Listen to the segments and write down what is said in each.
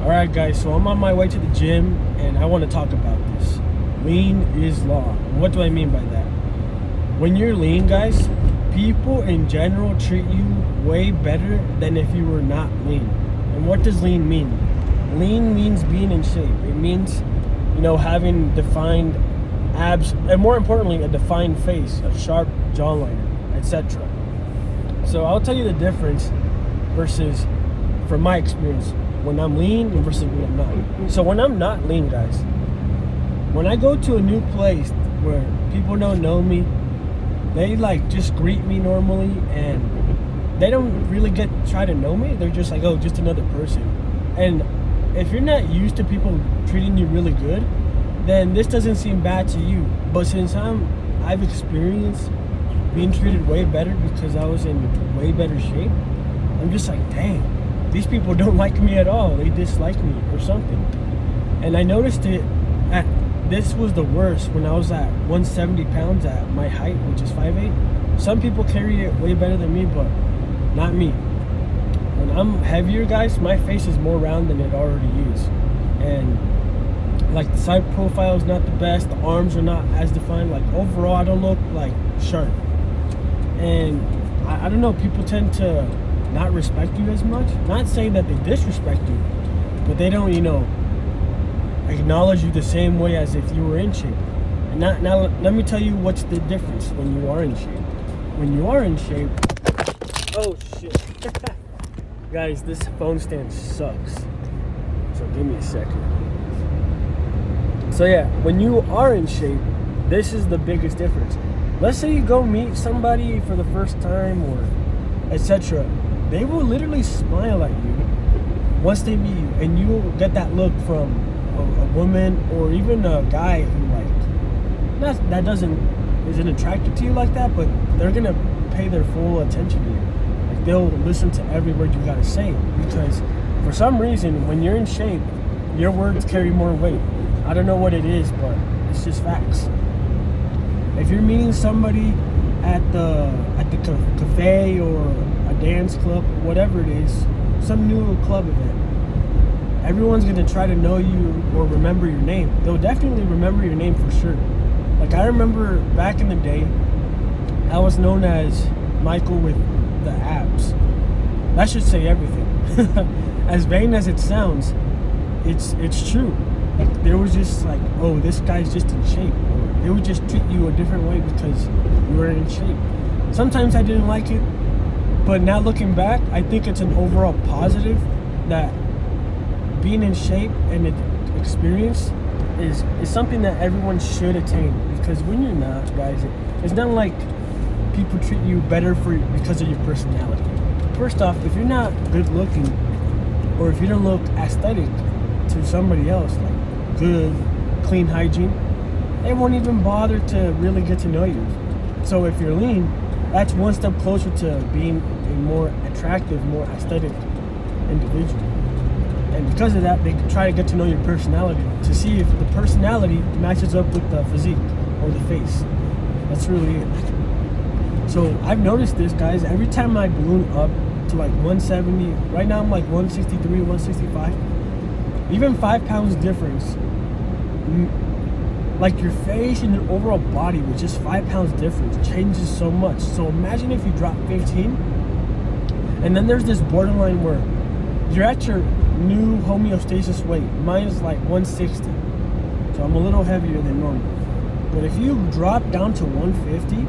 Alright guys, so I'm on my way to the gym and I want to talk about this. Lean is law. What do I mean by that? When you're lean, guys, people in general treat you way better than if you were not lean. And what does lean mean? Lean means being in shape. It means, having defined abs, and more importantly, a defined face, a sharp jawline, etc. So I'll tell you the difference versus, from my experience, when I'm lean versus when I'm not. So when I'm not lean, guys, when I go to a new place where people don't know me, they just greet me normally, and they don't really try to know me. They're just like, oh, just another person. And if you're not used to people treating you really good, then this doesn't seem bad to you. But since I've experienced being treated way better because I was in way better shape, I'm just like, dang, these people don't like me at all. They dislike me or something. And I noticed this was the worst when I was at 170 pounds at my height, which is 5'8". Some people carry it way better than me, but not me. When I'm heavier, guys, my face is more round than it already is. And the side profile is not the best. The arms are not as defined. Overall, I don't look sharp. And I don't know, people tend to not respect you as much. Not saying that they disrespect you, but they don't, acknowledge you the same way as if you were in shape. And now let me tell you what's the difference when you are in shape. When you are in shape, oh shit. Guys, this phone stand sucks. So give me a second. So yeah, when you are in shape, this is the biggest difference. Let's say you go meet somebody for the first time or etc. They will literally smile at you once they meet you, and you will get that look from a woman or even a guy who isn't attracted to you like that, but they're gonna pay their full attention to you. They'll listen to every word you gotta say, because for some reason when you're in shape, your words carry more weight. I don't know what it is, but it's just facts. If you're meeting somebody at the cafe or a dance club, whatever it is, some new club event, everyone's gonna try to know you or remember your name. They'll definitely remember your name for sure. I remember back in the day, I was known as Michael with the abs. That should say everything. As vain as it sounds, it's true. There was just oh, this guy's just in shape. Or they would just treat you a different way because you were in shape. Sometimes I didn't like it, but now looking back, I think it's an overall positive that being in shape and experience is something that everyone should attain. Because when you're not, guys, it's not like people treat you better because of your personality. First off, if you're not good looking, or if you don't look aesthetic to somebody else, good, clean hygiene, they won't even bother to really get to know you. So if you're lean, that's one step closer to being a more attractive, more aesthetic individual. And because of that, they try to get to know your personality to see if the personality matches up with the physique or the face. That's really it. So I've noticed this, guys. Every time I balloon up to 170, right now I'm 163, 165, even 5 pounds difference, your face and your overall body with just 5 pounds difference changes so much. So imagine if you drop 15, and then there's this borderline where you're at your new homeostasis weight. Mine is 160, so I'm a little heavier than normal. But if you drop down to 150,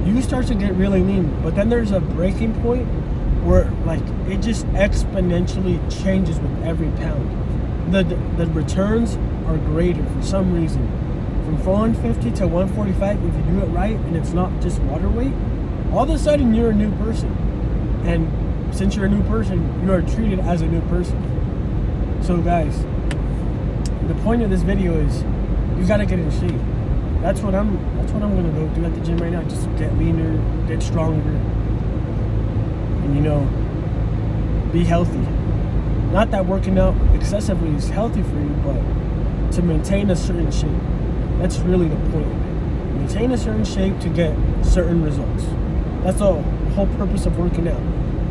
you start to get really lean. But then there's a breaking point where it just exponentially changes with every pound. The returns are greater for some reason. From 150 to 145, if you do it right and it's not just water weight, all of a sudden you're a new person. And since you're a new person, you are treated as a new person. So guys, the point of this video is you gotta get in shape. That's what I'm gonna go do at the gym right now. Just get leaner, get stronger, and be healthy. Not that working out excessively is healthy for you, but to maintain a certain shape. That's really the point of it. Maintain a certain shape to get certain results. That's the whole purpose of working out.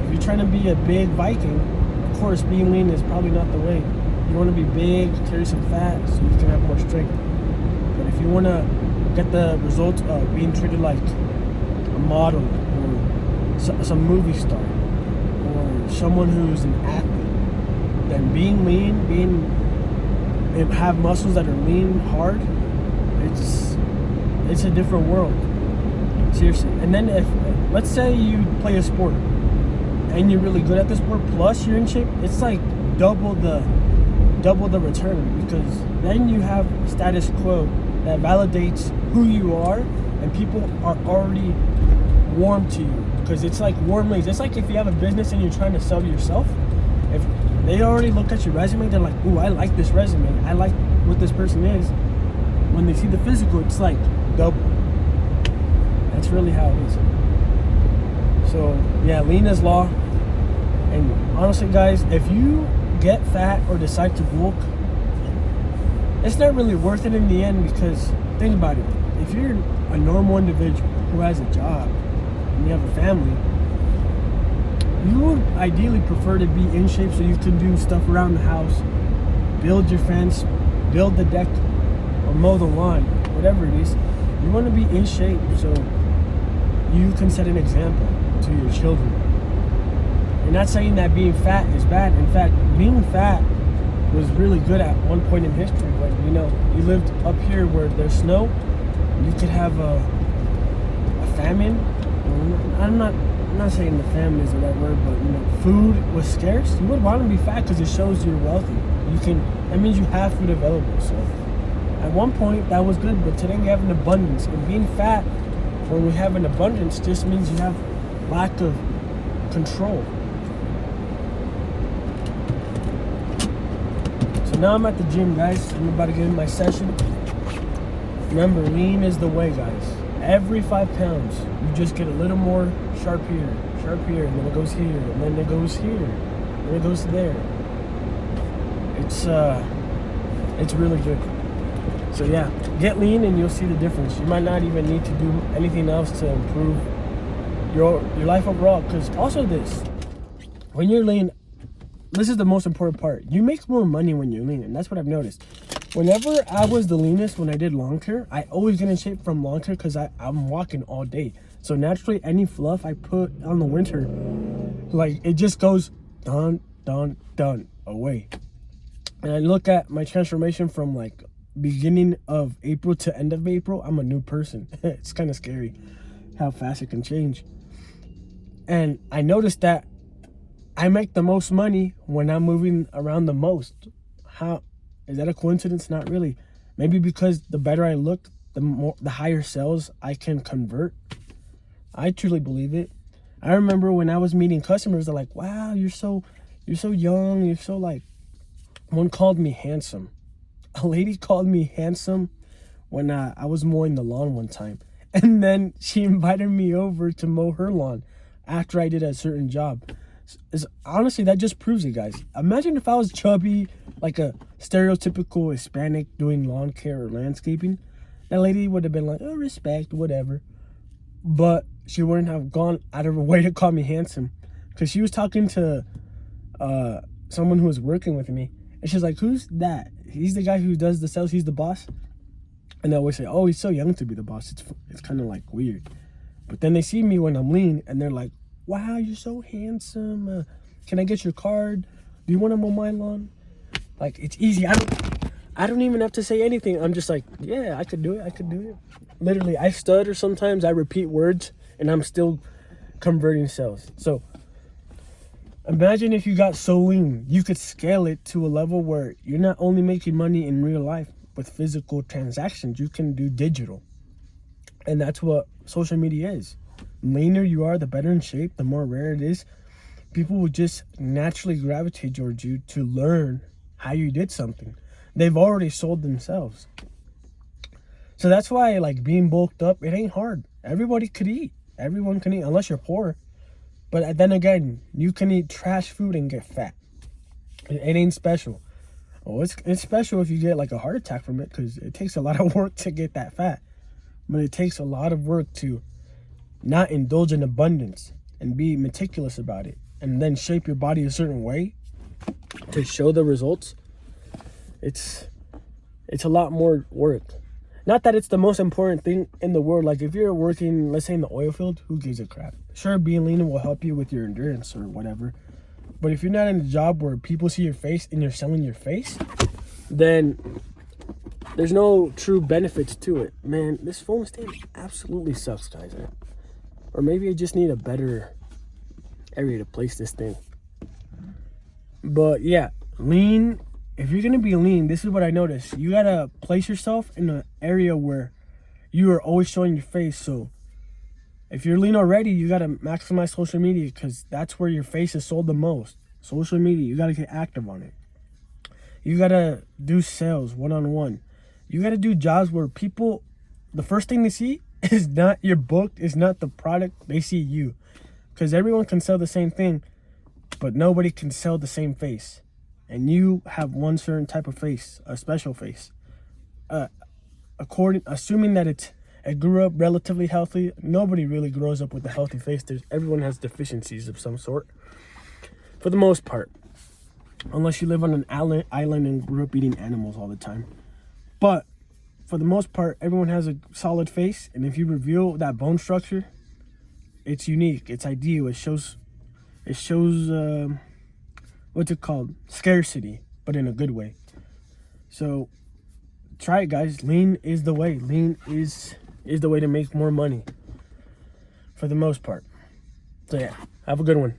If you're trying to be a big Viking, of course being lean is probably not the way. You want to be big, carry some fat, so you can have more strength. But if you want to get the results of being treated like a model or some movie star or someone who's an athlete, then being lean, and have muscles that are lean, hard, it's a different world. Seriously. And then if, let's say you play a sport and you're really good at the sport, plus you're in shape, it's like double the return, because then you have status quo that validates who you are, and people are already warm to you, because it's like warm leads. It's like if you have a business and you're trying to sell yourself, if they already look at your resume, they're like, ooh, I like this resume, I like what this person is. When they see the physical, it's like double. That's really how it is. So yeah, lean is law. And honestly, guys, if you get fat or decide to bulk, it's not really worth it in the end, because think about it. If you're a normal individual who has a job and you have a family, you would ideally prefer to be in shape so you can do stuff around the house, build your fence, build the deck, or mow the lawn, whatever it is. You want to be in shape so you can set an example to your children. You're not saying that being fat is bad. In fact, being fat was really good at one point in history when, you lived up here where there's snow. You could have a famine. I'm not saying the famine is the right word, but food was scarce. You would want to be fat because it shows you're wealthy. That means you have food available. So at one point that was good, but today we have an abundance. And being fat, when we have an abundance, just means you have lack of control. So now I'm at the gym, guys. I'm about to get in my session. Remember, lean is the way, guys. Every 5 pounds, you just get a little more sharp here, and then it goes here, and then it goes here, and then it goes there. It's really good. So yeah, get lean and you'll see the difference. You might not even need to do anything else to improve your life overall. Because also this, when you're lean, this is the most important part. You make more money when you're lean, and that's what I've noticed. Whenever I was the leanest, when I did lawn care, I always get in shape from lawn care because I'm walking all day. So naturally, any fluff I put on the winter, like it just goes done, away. And I look at my transformation from like beginning of April to end of April, I'm a new person. It's kind of scary how fast it can change. And I noticed that I make the most money when I'm moving around the most. How is that a coincidence? Not really. Maybe because the better I look, the higher sales I can convert. I truly believe it. I remember when I was meeting customers, they're like, "Wow, you're so young. You're so like." One called me handsome. A lady called me handsome when I was mowing the lawn one time, and then she invited me over to mow her lawn after I did a certain job. Honestly, that just proves it, guys. Imagine if I was chubby, like a stereotypical Hispanic doing lawn care or landscaping. That lady would have been like, oh, respect, whatever. But she wouldn't have gone out of her way to call me handsome, because she was talking to someone who was working with me. And she's like, who's that? He's the guy who does the sales. He's the boss. And they always say, oh, he's so young to be the boss. It's kind of like weird. But then they see me when I'm lean, and they're like, wow, you're so handsome. Can I get your card? Do you want to mow my lawn? Like, it's easy. I don't even have to say anything. I'm just like, yeah, I could do it. Literally, I stutter sometimes. I repeat words, and I'm still converting sales. So imagine if you got so lean, you could scale it to a level where you're not only making money in real life with physical transactions, you can do digital. And that's what social media is. The leaner you are, the better in shape, the more rare it is. People will just naturally gravitate towards you to learn how you did something. They've already sold themselves. So that's why, like, being bulked up, it ain't hard. Everybody could eat. Everyone can eat, unless you're poor. But then again, you can eat trash food and get fat. It ain't special. Oh, it's special if you get like a heart attack from it, because it takes a lot of work to get that fat. But it takes a lot of work to not indulge in abundance and be meticulous about it, and then shape your body a certain way to show the results. It's a lot more work. Not that it's the most important thing in the world. Like if you're working, let's say in the oil field, who gives a crap? Sure, being lean will help you with your endurance or whatever. But if you're not in a job where people see your face and you're selling your face, then there's no true benefits to it. Man, this phone stand absolutely sucks, guys. Or maybe I just need a better area to place this thing. But yeah, lean. If you're gonna be lean, this is what I noticed. You gotta place yourself in an area where you are always showing your face. So if you're lean already, you gotta maximize social media because that's where your face is sold the most. Social media, you gotta get active on it. You gotta do sales one-on-one. You gotta do jobs where people, the first thing they see is not your book, is not the product. They see you, because everyone can sell the same thing, but nobody can sell the same face. And you have one certain type of face, a special face. Assuming that it grew up relatively healthy, nobody really grows up with a healthy face. Everyone has deficiencies of some sort, for the most part, unless you live on an island and grew up eating animals all the time. But for the most part, everyone has a solid face, and if you reveal that bone structure, it's unique, it's ideal. It shows what's it called? Scarcity, but in a good way. So try it, guys. Lean is the way. Lean is the way to make more money, for the most part. So yeah, have a good one.